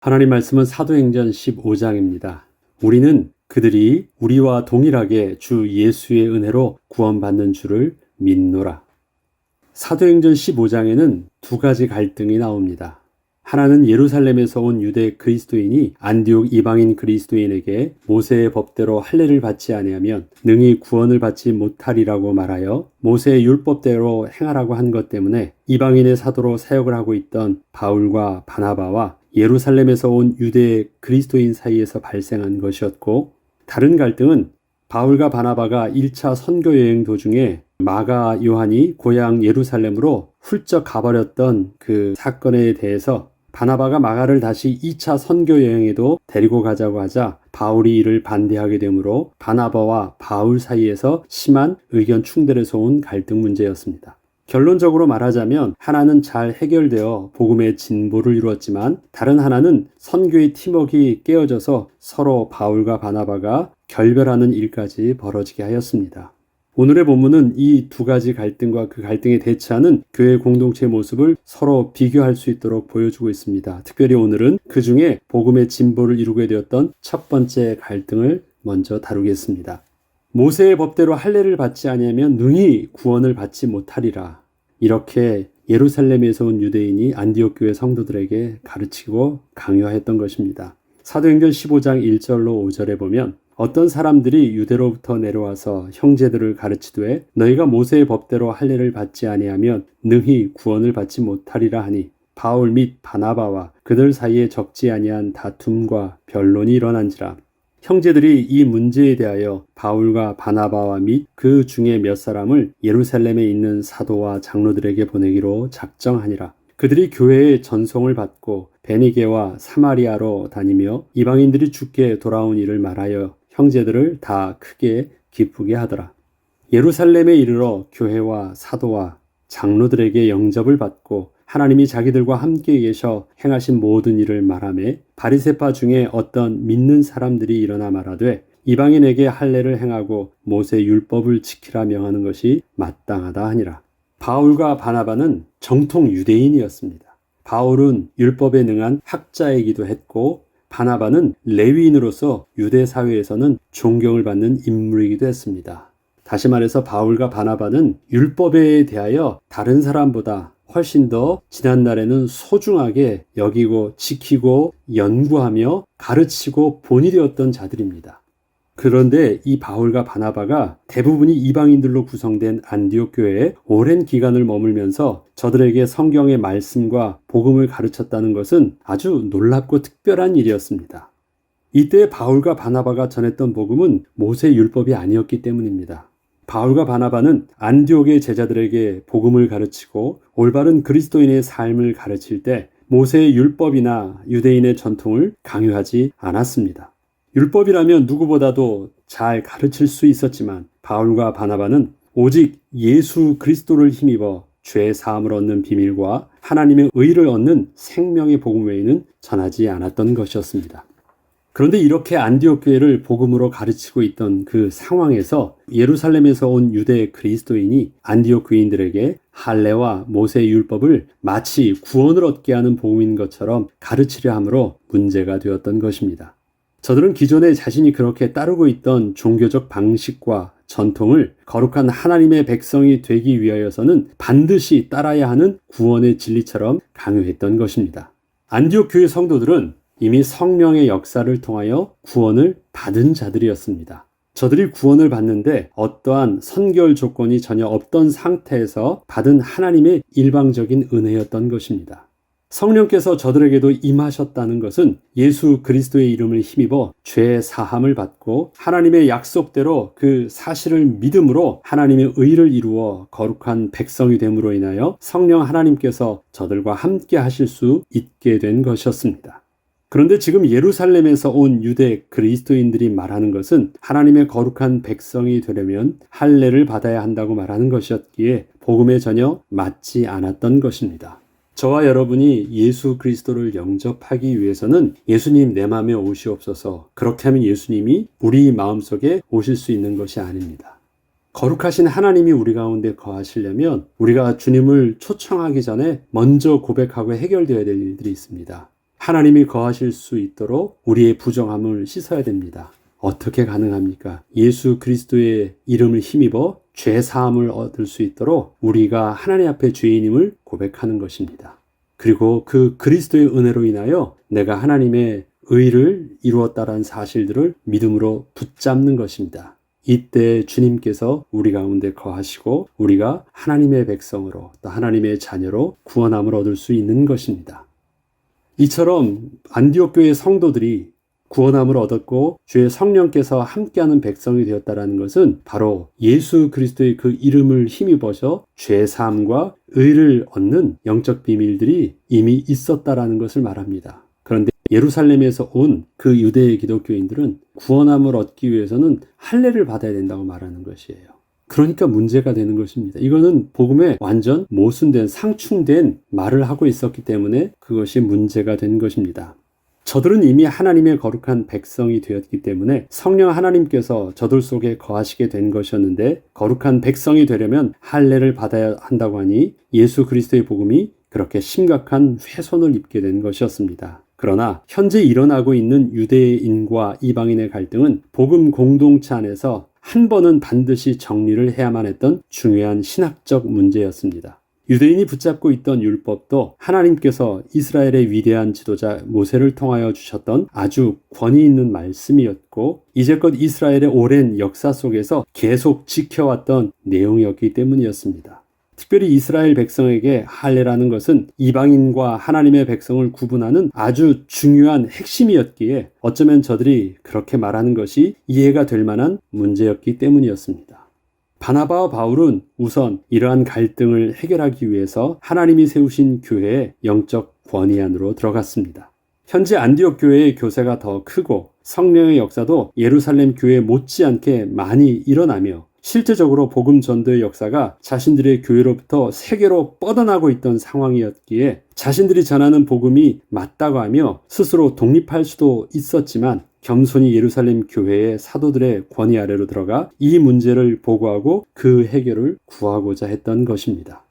하나님 말씀은 사도행전 15장입니다. 우리는 그들이 우리와 동일하게 주 예수의 은혜로 구원받는 줄을 믿노라. 사도행전 15장에는 두 가지 갈등이 나옵니다. 하나는 예루살렘에서 온 유대 그리스도인이 안디옥 이방인 그리스도인에게 모세의 법대로 할례를 받지 아니하면 능히 구원을 받지 못하리라고 말하여 모세의 율법대로 행하라고 한 것 때문에 이방인의 사도로 사역을 하고 있던 바울과 바나바와 예루살렘에서 온 유대 그리스도인 사이에서 발생한 것이었고, 다른 갈등은 바울과 바나바가 1차 선교 여행 도중에 마가 요한이 고향 예루살렘으로 훌쩍 가버렸던 그 사건에 대해서 바나바가 마가를 다시 2차 선교 여행에도 데리고 가자고 하자 바울이 이를 반대하게 되므로 바나바와 바울 사이에서 심한 의견 충돌에서 온 갈등 문제였습니다. 결론적으로 말하자면 하나는 잘 해결되어 복음의 진보를 이루었지만 다른 하나는 선교의 팀워크가 깨어져서 서로 바울과 바나바가 결별하는 일까지 벌어지게 하였습니다. 오늘의 본문은 이 두 가지 갈등과 그 갈등에 대처하는 교회 공동체의 모습을 서로 비교할 수 있도록 보여주고 있습니다. 특별히 오늘은 그 중에 복음의 진보를 이루게 되었던 첫 번째 갈등을 먼저 다루겠습니다. 모세의 법대로 할례를 받지 아니하면 능히 구원을 받지 못하리라. 이렇게 예루살렘에서 온 유대인이 안디옥 교회 성도들에게 가르치고 강요했던 것입니다. 사도행전 15장 1절로 5절에 보면 어떤 사람들이 유대로부터 내려와서 형제들을 가르치되 너희가 모세의 법대로 할례를 받지 아니하면 능히 구원을 받지 못하리라 하니 바울 및 바나바와 그들 사이에 적지 아니한 다툼과 변론이 일어난지라. 형제들이 이 문제에 대하여 바울과 바나바와 및 그 중에 몇 사람을 예루살렘에 있는 사도와 장로들에게 보내기로 작정하니라. 그들이 교회의 전송을 받고 베니게와 사마리아로 다니며 이방인들이 주께 돌아온 일을 말하여 형제들을 다 크게 기쁘게 하더라. 예루살렘에 이르러 교회와 사도와 장로들에게 영접을 받고 하나님이 자기들과 함께 계셔 행하신 모든 일을 말하며 바리새파 중에 어떤 믿는 사람들이 일어나 말하되 이방인에게 할례를 행하고 모세 율법을 지키라 명하는 것이 마땅하다 하니라. 바울과 바나바는 정통 유대인이었습니다. 바울은 율법에 능한 학자이기도 했고 바나바는 레위인으로서 유대 사회에서는 존경을 받는 인물이기도 했습니다. 다시 말해서 바울과 바나바는 율법에 대하여 다른 사람보다 훨씬 더 지난날에는 소중하게 여기고 지키고 연구하며 가르치고 본이 되었던 자들입니다. 그런데 이 바울과 바나바가 대부분이 이방인들로 구성된 안디옥 교회에 오랜 기간을 머물면서 저들에게 성경의 말씀과 복음을 가르쳤다는 것은 아주 놀랍고 특별한 일이었습니다. 이때 바울과 바나바가 전했던 복음은 모세 율법이 아니었기 때문입니다. 바울과 바나바는 안디옥의 제자들에게 복음을 가르치고 올바른 그리스도인의 삶을 가르칠 때 모세의 율법이나 유대인의 전통을 강요하지 않았습니다. 율법이라면 누구보다도 잘 가르칠 수 있었지만 바울과 바나바는 오직 예수 그리스도를 힘입어 죄 사함을 얻는 비밀과 하나님의 의를 얻는 생명의 복음 외에는 전하지 않았던 것이었습니다. 그런데 이렇게 안디옥 교회를 복음으로 가르치고 있던 그 상황에서 예루살렘에서 온 유대 그리스도인이 안디옥 교인들에게 할례와 모세 율법을 마치 구원을 얻게 하는 복음인 것처럼 가르치려 함으로 문제가 되었던 것입니다. 저들은 기존에 자신이 그렇게 따르고 있던 종교적 방식과 전통을 거룩한 하나님의 백성이 되기 위하여서는 반드시 따라야 하는 구원의 진리처럼 강요했던 것입니다. 안디옥 교회 성도들은 이미 성령의 역사를 통하여 구원을 받은 자들이었습니다. 저들이 구원을 받는데 어떠한 선결 조건이 전혀 없던 상태에서 받은 하나님의 일방적인 은혜였던 것입니다. 성령께서 저들에게도 임하셨다는 것은 예수 그리스도의 이름을 힘입어 죄 사함을 받고 하나님의 약속대로 그 사실을 믿음으로 하나님의 의를 이루어 거룩한 백성이 됨으로 인하여 성령 하나님께서 저들과 함께 하실 수 있게 된 것이었습니다. 그런데 지금 예루살렘에서 온 유대 그리스도인들이 말하는 것은 하나님의 거룩한 백성이 되려면 할례를 받아야 한다고 말하는 것이었기에 복음에 전혀 맞지 않았던 것입니다. 저와 여러분이 예수 그리스도를 영접하기 위해서는 예수님 내 마음에 오시옵소서, 그렇게 하면 예수님이 우리 마음속에 오실 수 있는 것이 아닙니다. 거룩하신 하나님이 우리 가운데 거하시려면 우리가 주님을 초청하기 전에 먼저 고백하고 해결되어야 될 일들이 있습니다. 하나님이 거하실 수 있도록 우리의 부정함을 씻어야 됩니다. 어떻게 가능합니까? 예수 그리스도의 이름을 힘입어 죄 사함을 얻을 수 있도록 우리가 하나님 앞에 죄인임을 고백하는 것입니다. 그리고 그 그리스도의 은혜로 인하여 내가 하나님의 의를 이루었다라는 사실들을 믿음으로 붙잡는 것입니다. 이때 주님께서 우리 가운데 거하시고 우리가 하나님의 백성으로 또 하나님의 자녀로 구원함을 얻을 수 있는 것입니다. 이처럼 안디옥 교회 성도들이 구원함을 얻었고 주의 성령께서 함께하는 백성이 되었다는 것은 바로 예수 그리스도의 그 이름을 힘입어서 죄 사함과 의를 얻는 영적 비밀들이 이미 있었다라는 것을 말합니다. 그런데 예루살렘에서 온 그 유대의 기독교인들은 구원함을 얻기 위해서는 할례를 받아야 된다고 말하는 것이에요. 그러니까 문제가 되는 것입니다. 이거는 복음에 완전 모순된 상충된 말을 하고 있었기 때문에 그것이 문제가 된 것입니다. 저들은 이미 하나님의 거룩한 백성이 되었기 때문에 성령 하나님께서 저들 속에 거하시게 된 것이었는데 거룩한 백성이 되려면 할례를 받아야 한다고 하니 예수 그리스도의 복음이 그렇게 심각한 훼손을 입게 된 것이었습니다. 그러나 현재 일어나고 있는 유대인과 이방인의 갈등은 복음 공동체 안에서 한 번은 반드시 정리를 해야만 했던 중요한 신학적 문제였습니다. 유대인이 붙잡고 있던 율법도 하나님께서 이스라엘의 위대한 지도자 모세를 통하여 주셨던 아주 권위 있는 말씀이었고 이제껏 이스라엘의 오랜 역사 속에서 계속 지켜왔던 내용이었기 때문이었습니다. 특별히 이스라엘 백성에게 할례라는 것은 이방인과 하나님의 백성을 구분하는 아주 중요한 핵심이었기에 어쩌면 저들이 그렇게 말하는 것이 이해가 될 만한 문제였기 때문이었습니다. 바나바와 바울은 우선 이러한 갈등을 해결하기 위해서 하나님이 세우신 교회의 영적 권위 안으로 들어갔습니다. 현재 안디옥 교회의 교세가 더 크고 성령의 역사도 예루살렘 교회 못지않게 많이 일어나며 실제적으로 복음 전도의 역사가 자신들의 교회로부터 세계로 뻗어나고 있던 상황이었기에 자신들이 전하는 복음이 맞다고 하며 스스로 독립할 수도 있었지만 겸손히 예루살렘 교회의 사도들의 권위 아래로 들어가 이 문제를 보고하고 그 해결을 구하고자 했던 것입니다.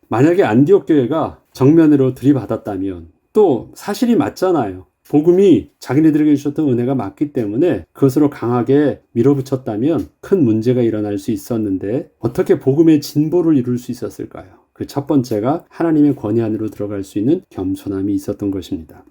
만약에 안디옥 교회가 정면으로 들이받았다면 또 사실이 맞잖아요. 복음이 자기네들에게 주셨던 은혜가 맞기 때문에 그것으로 강하게 밀어붙였다면 큰 문제가 일어날 수 있었는데 어떻게 복음의 진보를 이룰 수 있었을까요? 그 첫 번째가 하나님의 권위 안으로 들어갈 수 있는 겸손함이 있었던 것입니다.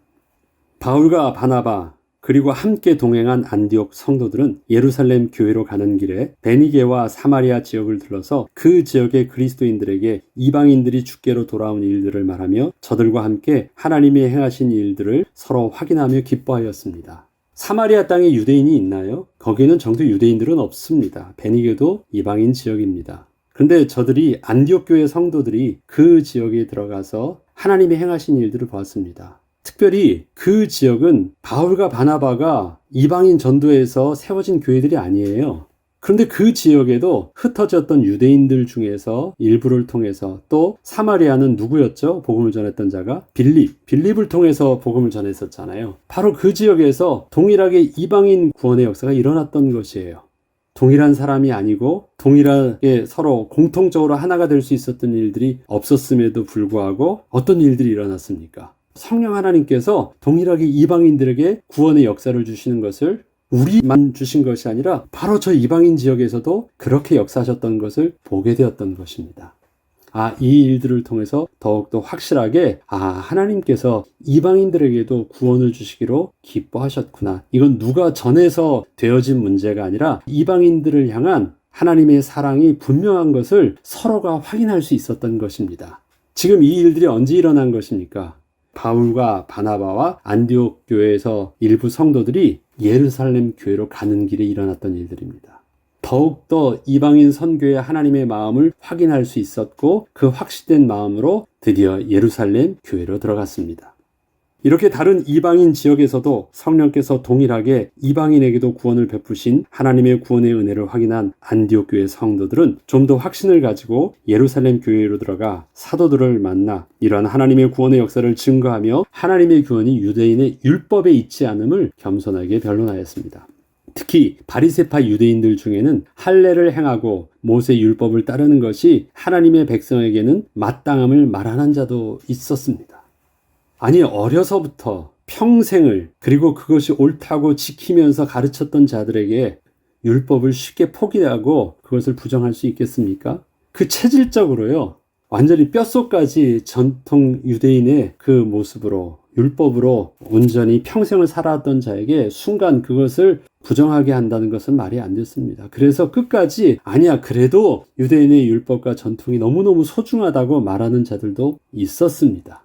바울과 바나바 그리고 함께 동행한 안디옥 성도들은 예루살렘 교회로 가는 길에 베니게와 사마리아 지역을 들러서 그 지역의 그리스도인들에게 이방인들이 주께로 돌아온 일들을 말하며 저들과 함께 하나님이 행하신 일들을 서로 확인하며 기뻐하였습니다. 사마리아 땅에 유대인이 있나요? 거기에는 정도 유대인들은 없습니다. 베니게도 이방인 지역입니다. 그런데 저들이 안디옥 교회 성도들이 그 지역에 들어가서 하나님이 행하신 일들을 보았습니다. 특별히 그 지역은 바울과 바나바가 이방인 전도에서 세워진 교회들이 아니에요. 그런데 그 지역에도 흩어졌던 유대인들 중에서 일부를 통해서 또 사마리아는 누구였죠? 복음을 전했던 자가 빌립을 통해서 복음을 전했었잖아요. 바로 그 지역에서 동일하게 이방인 구원의 역사가 일어났던 것이에요. 동일한 사람이 아니고 동일하게 서로 공통적으로 하나가 될 수 있었던 일들이 없었음에도 불구하고 어떤 일들이 일어났습니까? 성령 하나님께서 동일하게 이방인들에게 구원의 역사를 주시는 것을 우리만 주신 것이 아니라 바로 저 이방인 지역에서도 그렇게 역사하셨던 것을 보게 되었던 것입니다. 이 일들을 통해서 더욱더 확실하게 하나님께서 이방인들에게도 구원을 주시기로 기뻐하셨구나. 이건 누가 전해서 되어진 문제가 아니라 이방인들을 향한 하나님의 사랑이 분명한 것을 서로가 확인할 수 있었던 것입니다. 지금 이 일들이 언제 일어난 것입니까? 바울과 바나바와 안디옥 교회에서 일부 성도들이 예루살렘 교회로 가는 길에 일어났던 일들입니다. 더욱더 이방인 선교의 하나님의 마음을 확인할 수 있었고 그 확실된 마음으로 드디어 예루살렘 교회로 들어갔습니다. 이렇게 다른 이방인 지역에서도 성령께서 동일하게 이방인에게도 구원을 베푸신 하나님의 구원의 은혜를 확인한 안디옥 교회 성도들은 좀 더 확신을 가지고 예루살렘 교회로 들어가 사도들을 만나 이러한 하나님의 구원의 역사를 증거하며 하나님의 구원이 유대인의 율법에 있지 않음을 겸손하게 변론하였습니다. 특히 바리새파 유대인들 중에는 할례를 행하고 모세 율법을 따르는 것이 하나님의 백성에게는 마땅함을 말하는 자도 있었습니다. 아니 어려서부터 평생을 그리고 그것이 옳다고 지키면서 가르쳤던 자들에게 율법을 쉽게 포기하고 그것을 부정할 수 있겠습니까? 그 체질적으로요. 완전히 뼛속까지 전통 유대인의 그 모습으로 율법으로 온전히 평생을 살아왔던 자에게 순간 그것을 부정하게 한다는 것은 말이 안 됐습니다. 그래서 끝까지 아니야 그래도 유대인의 율법과 전통이 너무너무 소중하다고 말하는 자들도 있었습니다.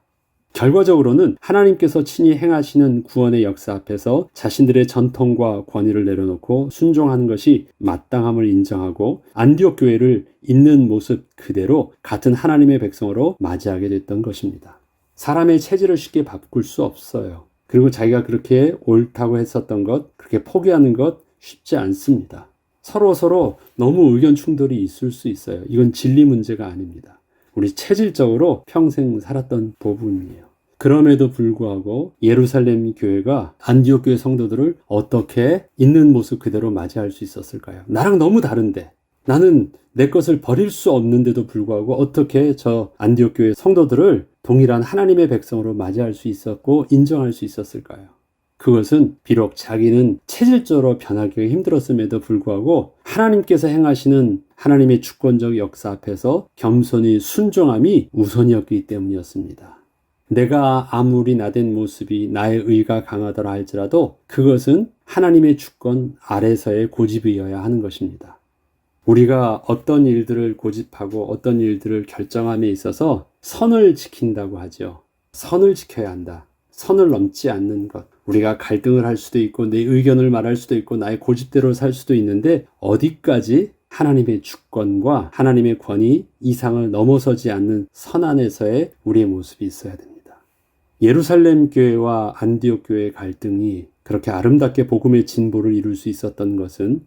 결과적으로는 하나님께서 친히 행하시는 구원의 역사 앞에서 자신들의 전통과 권위를 내려놓고 순종하는 것이 마땅함을 인정하고 안디옥 교회를 있는 모습 그대로 같은 하나님의 백성으로 맞이하게 됐던 것입니다. 사람의 체질을 쉽게 바꿀 수 없어요. 그리고 자기가 그렇게 옳다고 했었던 것, 그렇게 포기하는 것 쉽지 않습니다. 서로 너무 의견 충돌이 있을 수 있어요. 이건 진리 문제가 아닙니다. 우리 체질적으로 평생 살았던 부분이에요. 그럼에도 불구하고 예루살렘 교회가 안디옥 교회 성도들을 어떻게 있는 모습 그대로 맞이할 수 있었을까요? 나랑 너무 다른데 나는 내 것을 버릴 수 없는데도 불구하고 어떻게 저 안디옥 교회 성도들을 동일한 하나님의 백성으로 맞이할 수 있었고 인정할 수 있었을까요? 그것은 비록 자기는 체질적으로 변하기가 힘들었음에도 불구하고 하나님께서 행하시는 하나님의 주권적 역사 앞에서 겸손히 순종함이 우선이었기 때문이었습니다. 내가 아무리 나된 모습이 나의 의가 강하더라 할지라도 그것은 하나님의 주권 아래서의 고집이어야 하는 것입니다. 우리가 어떤 일들을 고집하고 어떤 일들을 결정함에 있어서 선을 지킨다고 하죠. 선을 지켜야 한다. 선을 넘지 않는 것. 우리가 갈등을 할 수도 있고 내 의견을 말할 수도 있고 나의 고집대로 살 수도 있는데 어디까지 하나님의 주권과 하나님의 권위 이상을 넘어서지 않는 선 안에서의 우리의 모습이 있어야 됩니다. 예루살렘 교회와 안디옥 교회의 갈등이 그렇게 아름답게 복음의 진보를 이룰 수 있었던 것은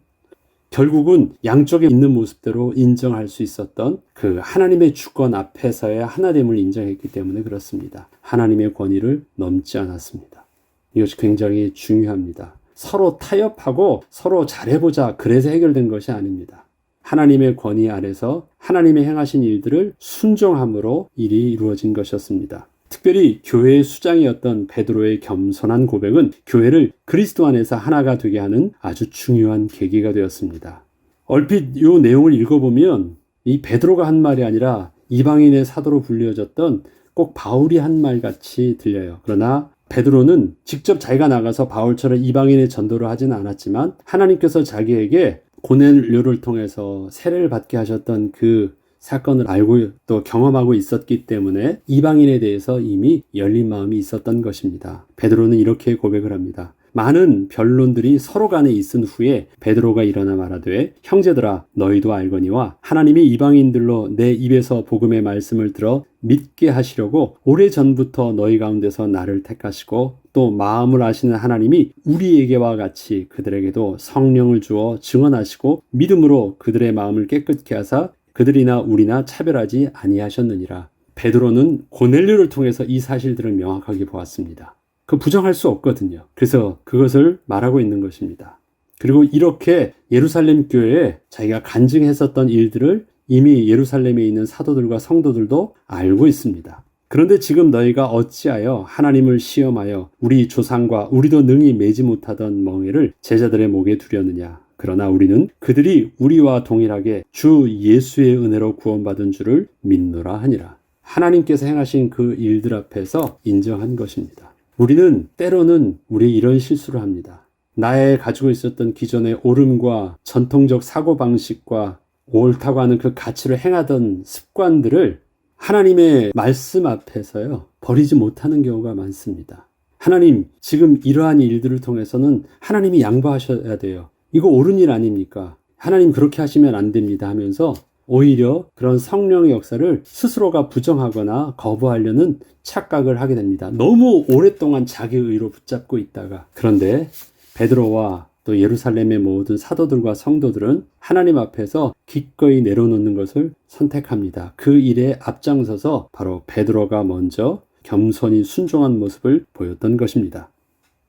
결국은 양쪽에 있는 모습대로 인정할 수 있었던 그 하나님의 주권 앞에서의 하나됨을 인정했기 때문에 그렇습니다. 하나님의 권위를 넘지 않았습니다. 이것이 굉장히 중요합니다. 서로 타협하고 서로 잘해보자 그래서 해결된 것이 아닙니다. 하나님의 권위 아래서 하나님의 행하신 일들을 순종함으로 일이 이루어진 것이었습니다. 특별히 교회의 수장이었던 베드로의 겸손한 고백은 교회를 그리스도 안에서 하나가 되게 하는 아주 중요한 계기가 되었습니다. 얼핏 이 내용을 읽어보면 이 베드로가 한 말이 아니라 이방인의 사도로 불려졌던 꼭 바울이 한 말 같이 들려요. 그러나 베드로는 직접 자기가 나가서 바울처럼 이방인의 전도를 하지는 않았지만 하나님께서 자기에게 고넬료를 통해서 세례를 받게 하셨던 그 사건을 알고 또 경험하고 있었기 때문에 이방인에 대해서 이미 열린 마음이 있었던 것입니다. 베드로는 이렇게 고백을 합니다. 많은 변론들이 서로 간에 있은 후에 베드로가 일어나 말하되 형제들아 너희도 알거니와 하나님이 이방인들로 내 입에서 복음의 말씀을 들어 믿게 하시려고 오래전부터 너희 가운데서 나를 택하시고 또 마음을 아시는 하나님이 우리에게와 같이 그들에게도 성령을 주어 증언하시고 믿음으로 그들의 마음을 깨끗게 하사 그들이나 우리나 차별하지 아니하셨느니라. 베드로는 고넬료를 통해서 이 사실들을 명확하게 보았습니다. 그 부정할 수 없거든요. 그래서 그것을 말하고 있는 것입니다. 그리고 이렇게 예루살렘 교회에 자기가 간증했었던 일들을 이미 예루살렘에 있는 사도들과 성도들도 알고 있습니다. 그런데 지금 너희가 어찌하여 하나님을 시험하여 우리 조상과 우리도 능히 매지 못하던 멍에를 제자들의 목에 두려느냐. 그러나 우리는 그들이 우리와 동일하게 주 예수의 은혜로 구원받은 줄을 믿노라 하니라. 하나님께서 행하신 그 일들 앞에서 인정한 것입니다. 우리는 때로는 우리 이런 실수를 합니다. 나의 가지고 있었던 기존의 옳음과 전통적 사고방식과 옳다고 하는 그 가치를 행하던 습관들을 하나님의 말씀 앞에서요 버리지 못하는 경우가 많습니다. 하나님 지금 이러한 일들을 통해서는 하나님이 양보하셔야 돼요. 이거 옳은 일 아닙니까? 하나님 그렇게 하시면 안 됩니다 하면서 오히려 그런 성령의 역사를 스스로가 부정하거나 거부하려는 착각을 하게 됩니다. 너무 오랫동안 자기 의로 붙잡고 있다가. 그런데 베드로와 또 예루살렘의 모든 사도들과 성도들은 하나님 앞에서 기꺼이 내려놓는 것을 선택합니다. 그 일에 앞장서서 바로 베드로가 먼저 겸손히 순종한 모습을 보였던 것입니다.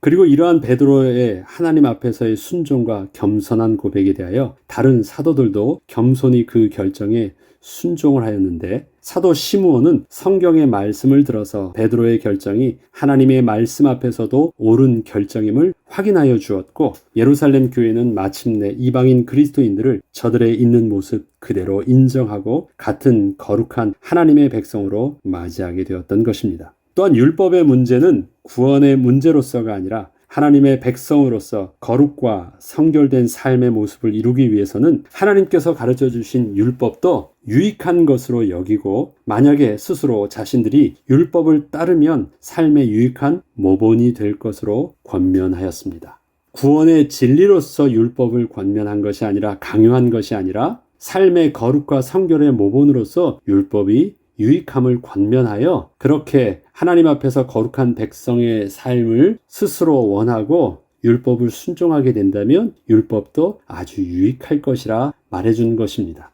그리고 이러한 베드로의 하나님 앞에서의 순종과 겸손한 고백에 대하여 다른 사도들도 겸손히 그 결정에 순종을 하였는데, 사도 시므온은 성경의 말씀을 들어서 베드로의 결정이 하나님의 말씀 앞에서도 옳은 결정임을 확인하여 주었고, 예루살렘 교회는 마침내 이방인 그리스도인들을 저들의 있는 모습 그대로 인정하고 같은 거룩한 하나님의 백성으로 맞이하게 되었던 것입니다. 또한 율법의 문제는 구원의 문제로서가 아니라 하나님의 백성으로서 거룩과 성결된 삶의 모습을 이루기 위해서는 하나님께서 가르쳐 주신 율법도 유익한 것으로 여기고, 만약에 스스로 자신들이 율법을 따르면 삶의 유익한 모본이 될 것으로 권면하였습니다. 구원의 진리로서 율법을 권면한 것이 아니라, 강요한 것이 아니라 삶의 거룩과 성결의 모본으로서 율법이 유익함을 권면하여, 그렇게 하나님 앞에서 거룩한 백성의 삶을 스스로 원하고 율법을 순종하게 된다면 율법도 아주 유익할 것이라 말해준 것입니다.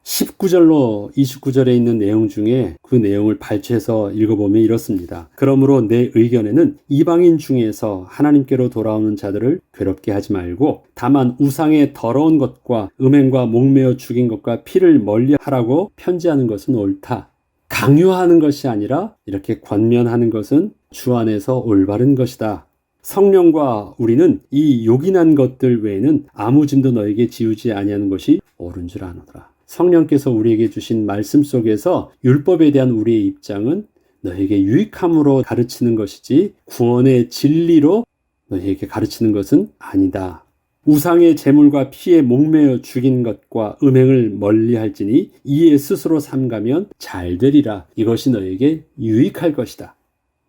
19절로 29절에 있는 내용 중에 그 내용을 발췌해서 읽어보면 이렇습니다. 그러므로 내 의견에는 이방인 중에서 하나님께로 돌아오는 자들을 괴롭게 하지 말고, 다만 우상의 더러운 것과 음행과 목매어 죽인 것과 피를 멀리하라고 편지하는 것은 옳다. 강요하는 것이 아니라 이렇게 권면하는 것은 주 안에서 올바른 것이다. 성령과 우리는 이 요긴한 것들 외에는 아무 짐도 너에게 지우지 아니하는 것이 옳은 줄 아노라. 성령께서 우리에게 주신 말씀 속에서 율법에 대한 우리의 입장은 너에게 유익함으로 가르치는 것이지 구원의 진리로 너에게 가르치는 것은 아니다. 우상의 제물과 피에 목매어 죽인 것과 음행을 멀리할지니 이에 스스로 삼가면 잘 되리라. 이것이 너에게 유익할 것이다.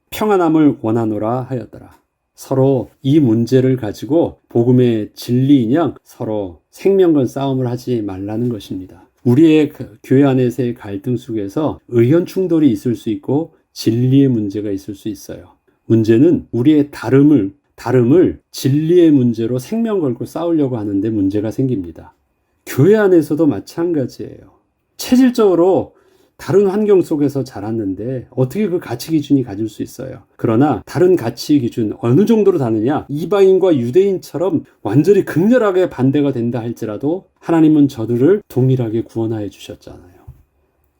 평안함을 원하노라 하였더라. 서로 이 문제를 가지고 복음의 진리인 양 서로 생명건 싸움을 하지 말라는 것입니다. 우리의 교회 안에서의 갈등 속에서 의견 충돌이 있을 수 있고 진리의 문제가 있을 수 있어요. 문제는 우리의 다름을 진리의 문제로 생명 걸고 싸우려고 하는데 문제가 생깁니다. 교회 안에서도 마찬가지예요. 체질적으로 다른 환경 속에서 자랐는데 어떻게 그 가치 기준이 가질 수 있어요? 그러나 다른 가치 기준 어느 정도로 다르냐? 이방인과 유대인처럼 완전히 극렬하게 반대가 된다 할지라도 하나님은 저들을 동일하게 구원하여 주셨잖아요.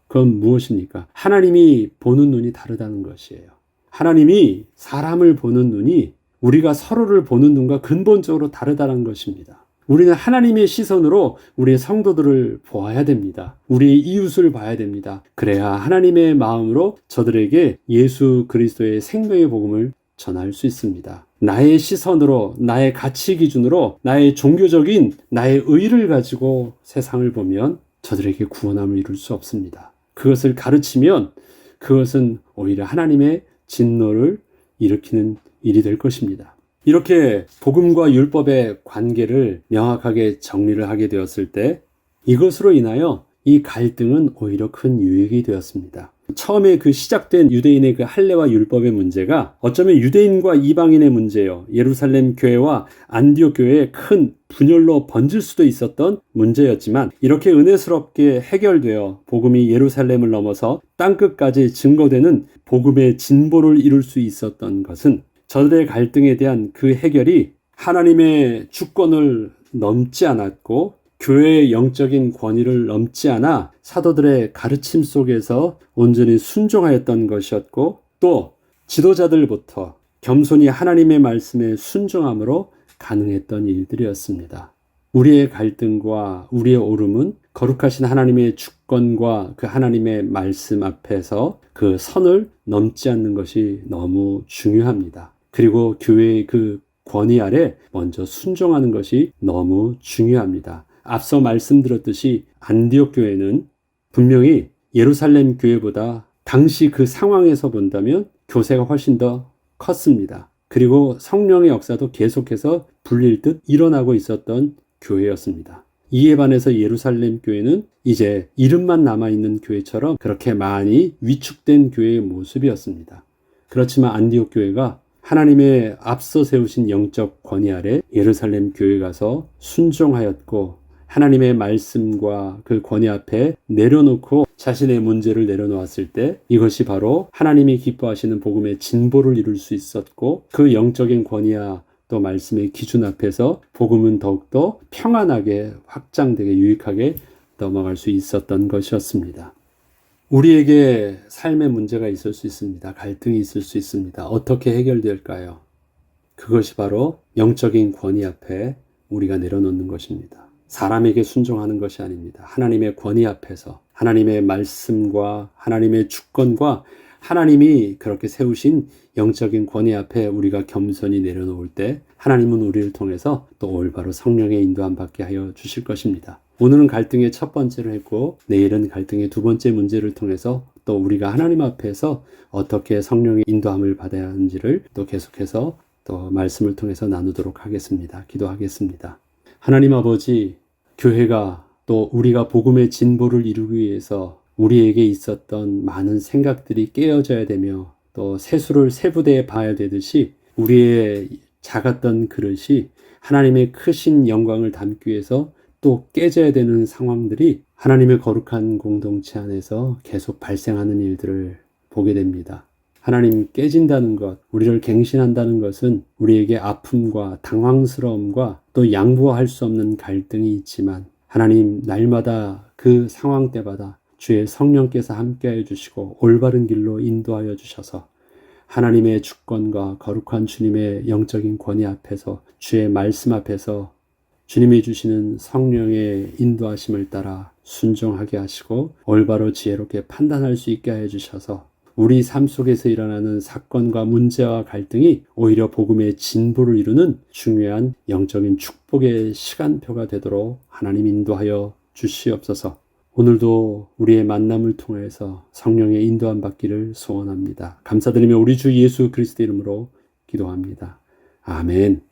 그건 무엇입니까? 하나님이 보는 눈이 다르다는 것이에요. 하나님이 사람을 보는 눈이 우리가 서로를 보는 눈과 근본적으로 다르다는 것입니다. 우리는 하나님의 시선으로 우리의 성도들을 보아야 됩니다. 우리의 이웃을 봐야 됩니다. 그래야 하나님의 마음으로 저들에게 예수 그리스도의 생명의 복음을 전할 수 있습니다. 나의 시선으로, 나의 가치 기준으로, 나의 종교적인 나의 의를 가지고 세상을 보면 저들에게 구원함을 이룰 수 없습니다. 그것을 가르치면 그것은 오히려 하나님의 진노를 일으키는 일이 될 것입니다. 이렇게 복음과 율법의 관계를 명확하게 정리를 하게 되었을 때 이것으로 인하여 이 갈등은 오히려 큰 유익이 되었습니다. 처음에 그 시작된 유대인의 그 할례와 율법의 문제가 어쩌면 유대인과 이방인의 문제요, 예루살렘 교회와 안디옥 교회의 큰 분열로 번질 수도 있었던 문제였지만, 이렇게 은혜스럽게 해결되어 복음이 예루살렘을 넘어서 땅끝까지 증거되는 복음의 진보를 이룰 수 있었던 것은 저들의 갈등에 대한 그 해결이 하나님의 주권을 넘지 않았고 교회의 영적인 권위를 넘지 않아 사도들의 가르침 속에서 온전히 순종하였던 것이었고, 또 지도자들부터 겸손히 하나님의 말씀에 순종함으로 가능했던 일들이었습니다. 우리의 갈등과 우리의 오름은 거룩하신 하나님의 주권과 그 하나님의 말씀 앞에서 그 선을 넘지 않는 것이 너무 중요합니다. 그리고 교회의 그 권위 아래 먼저 순종하는 것이 너무 중요합니다. 앞서 말씀드렸듯이 안디옥 교회는 분명히 예루살렘 교회보다 당시 그 상황에서 본다면 교세가 훨씬 더 컸습니다. 그리고 성령의 역사도 계속해서 불릴 듯 일어나고 있었던 교회였습니다. 이에 반해서 예루살렘 교회는 이제 이름만 남아있는 교회처럼 그렇게 많이 위축된 교회의 모습이었습니다. 그렇지만 안디옥 교회가 하나님의 앞서 세우신 영적 권위 아래 예루살렘 교회에 가서 순종하였고, 하나님의 말씀과 그 권위 앞에 내려놓고 자신의 문제를 내려놓았을 때 이것이 바로 하나님이 기뻐하시는 복음의 진보를 이룰 수 있었고, 그 영적인 권위와 또 말씀의 기준 앞에서 복음은 더욱더 평안하게 확장되게 유익하게 넘어갈 수 있었던 것이었습니다. 우리에게 삶의 문제가 있을 수 있습니다. 갈등이 있을 수 있습니다. 어떻게 해결될까요? 그것이 바로 영적인 권위 앞에 우리가 내려놓는 것입니다. 사람에게 순종하는 것이 아닙니다. 하나님의 권위 앞에서 하나님의 말씀과 하나님의 주권과 하나님이 그렇게 세우신 영적인 권위 앞에 우리가 겸손히 내려놓을 때 하나님은 우리를 통해서 또 올바로 성령의 인도함 받게 하여 주실 것입니다. 오늘은 갈등의 첫 번째를 했고 내일은 갈등의 두 번째 문제를 통해서 또 우리가 하나님 앞에서 어떻게 성령의 인도함을 받아야 하는지를 또 계속해서 또 말씀을 통해서 나누도록 하겠습니다. 기도하겠습니다. 하나님 아버지, 교회가 또 우리가 복음의 진보를 이루기 위해서 우리에게 있었던 많은 생각들이 깨어져야 되며 또 세수를 세부대에 봐야 되듯이 우리의 작았던 그릇이 하나님의 크신 영광을 담기 위해서 또 깨져야 되는 상황들이 하나님의 거룩한 공동체 안에서 계속 발생하는 일들을 보게 됩니다. 하나님, 깨진다는 것, 우리를 갱신한다는 것은 우리에게 아픔과 당황스러움과 또 양보할 수 없는 갈등이 있지만 하나님, 날마다 그 상황 때마다 주의 성령께서 함께해 주시고 올바른 길로 인도하여 주셔서 하나님의 주권과 거룩한 주님의 영적인 권위 앞에서 주의 말씀 앞에서 주님이 주시는 성령의 인도하심을 따라 순종하게 하시고 올바로 지혜롭게 판단할 수 있게 해 주셔서 우리 삶 속에서 일어나는 사건과 문제와 갈등이 오히려 복음의 진보를 이루는 중요한 영적인 축복의 시간표가 되도록 하나님 인도하여 주시옵소서. 오늘도 우리의 만남을 통해서 성령의 인도함 받기를 소원합니다. 감사드리며 우리 주 예수 그리스도 이름으로 기도합니다. 아멘.